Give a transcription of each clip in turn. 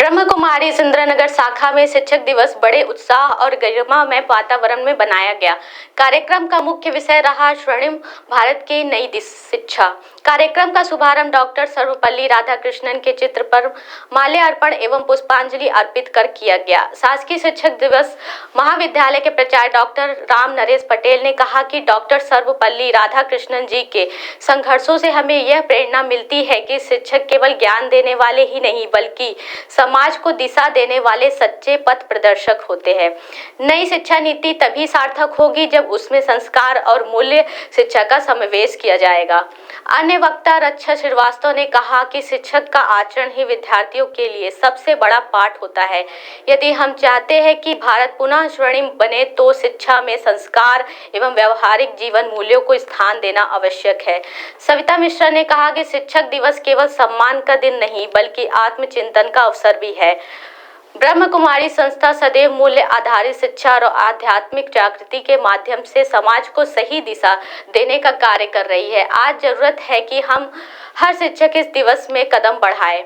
ब्रह्म कुमारी इंद्रनगर शाखा में शिक्षक दिवस बड़े उत्साह और गरिमामय वातावरण में बनाया गया। कार्यक्रम का मुख्य विषय रहा स्वर्णिम भारत की नई शिक्षा। कार्यक्रम का शुभारंभ डॉक्टर सर्वपल्ली राधाकृष्णन के चित्र पर माल्यार्पण एवं पुष्पांजलि अर्पित कर किया गया। शासकीय शिक्षक दिवस महाविद्यालय के प्राचार्य डॉक्टर राम नरेश पटेल ने कहा कि डॉक्टर सर्वपल्ली राधाकृष्णन जी के संघर्षों से हमें यह प्रेरणा मिलती है कि शिक्षक केवल ज्ञान देने वाले ही नहीं बल्कि समाज को दिशा देने वाले सच्चे पथ प्रदर्शक होते हैं। नई शिक्षा नीति तभी सार्थक होगी जब उसमें संस्कार और मूल्य शिक्षा का समावेश किया जाएगा। अन्य वक्ता रक्षा श्रीवास्तव ने कहा कि शिक्षक का आचरण ही विद्यार्थियों के लिए सबसे बड़ा पाठ होता है। यदि हम चाहते हैं कि भारत पुनः स्वर्णिम बने तो शिक्षा में संस्कार एवं व्यवहारिक जीवन मूल्यों को स्थान देना आवश्यक है। सविता मिश्रा ने कहा कि शिक्षक दिवस केवल सम्मान का दिन नहीं बल्कि आत्मचिंतन का अवसर भी है। ब्रह्म कुमारी संस्था सदैव मूल्य आधारित शिक्षा और आध्यात्मिक जागृति के माध्यम से समाज को सही दिशा देने का कार्य कर रही है। आज जरूरत है कि हम हर शिक्षक इस दिवस में कदम बढ़ाएं।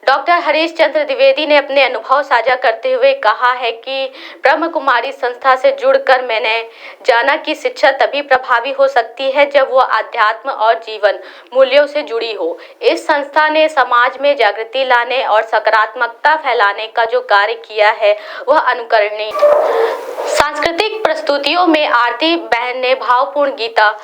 डॉक्टर हरीश चंद्र द्विवेदी ने अपने अनुभव साझा करते हुए कहा है कि ब्रह्म कुमारी संस्था से जुड़कर मैंने जाना कि शिक्षा तभी प्रभावी हो सकती है जब वो आध्यात्म और जीवन मूल्यों से जुड़ी हो। इस संस्था ने समाज में जागृति लाने और सकारात्मकता फैलाने का जो कार्य किया है वह अनुकरणीय। सांस्कृतिक प्रस्तुतियों में आरती बहन ने भावपूर्ण गीता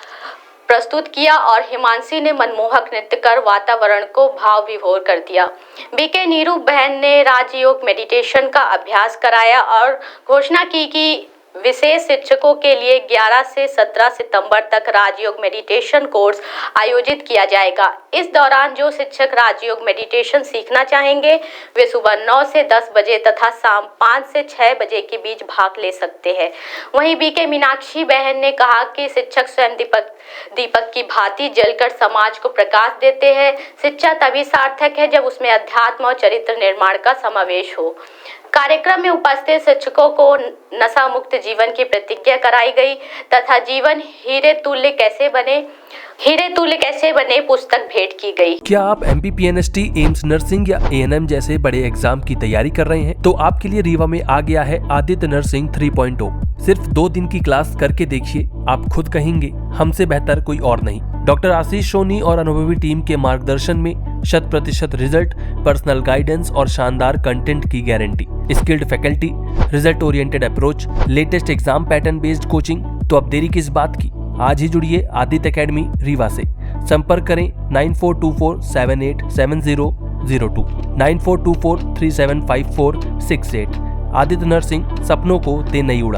प्रस्तुत किया और हिमांशी ने मनमोहक नृत्य कर वातावरण को भाव विभोर कर दिया। बीके नीरू बहन ने राजयोग मेडिटेशन का अभ्यास कराया और घोषणा की कि विशेष शिक्षकों के लिए 11 से 17 सितंबर तक राजयोग मेडिटेशन कोर्स आयोजित किया जाएगा। इस दौरान जो शिक्षक राजयोग मेडिटेशन सीखना चाहेंगे वे सुबह 9 से 10 बजे तथा शाम 5 से 6 बजे के बीच भाग ले सकते हैं। वहीं बीके मीनाक्षी बहन ने कहा कि शिक्षक स्वयं दीपक की भांति जलकर समाज को प्रकाश देते हैं। शिक्षा तभी सार्थक है जब उसमें अध्यात्म और चरित्र निर्माण का समावेश हो। कार्यक्रम में उपस्थित शिक्षकों को नशा मुक्त जीवन की प्रतिज्ञा कराई गई तथा जीवन हीरे तुल्य कैसे बने पुस्तक भेंट की गई। क्या आप MPPNST, एम्स नर्सिंग या ANM जैसे बड़े एग्जाम की तैयारी कर रहे हैं? तो आपके लिए रीवा में आ गया है आदित्य नर्सिंग 3.0। सिर्फ 2 दिन की क्लास करके देखिए, आप खुद कहेंगे हमसे बेहतर कोई और नहीं। डॉक्टर आशीष सोनी और अनुभवी टीम के मार्गदर्शन में 100% रिजल्ट, पर्सनल गाइडेंस और शानदार कंटेंट की guarantee, skilled faculty, result oriented approach, latest exam pattern based coaching. तो अब देरी किस बात की, आज ही जुड़िए आदित्य एकेडमी रीवा से। संपर्क करें 9424787002, 9424375468। आदित्य नर्सिंग, सपनों को दे नई उड़ान।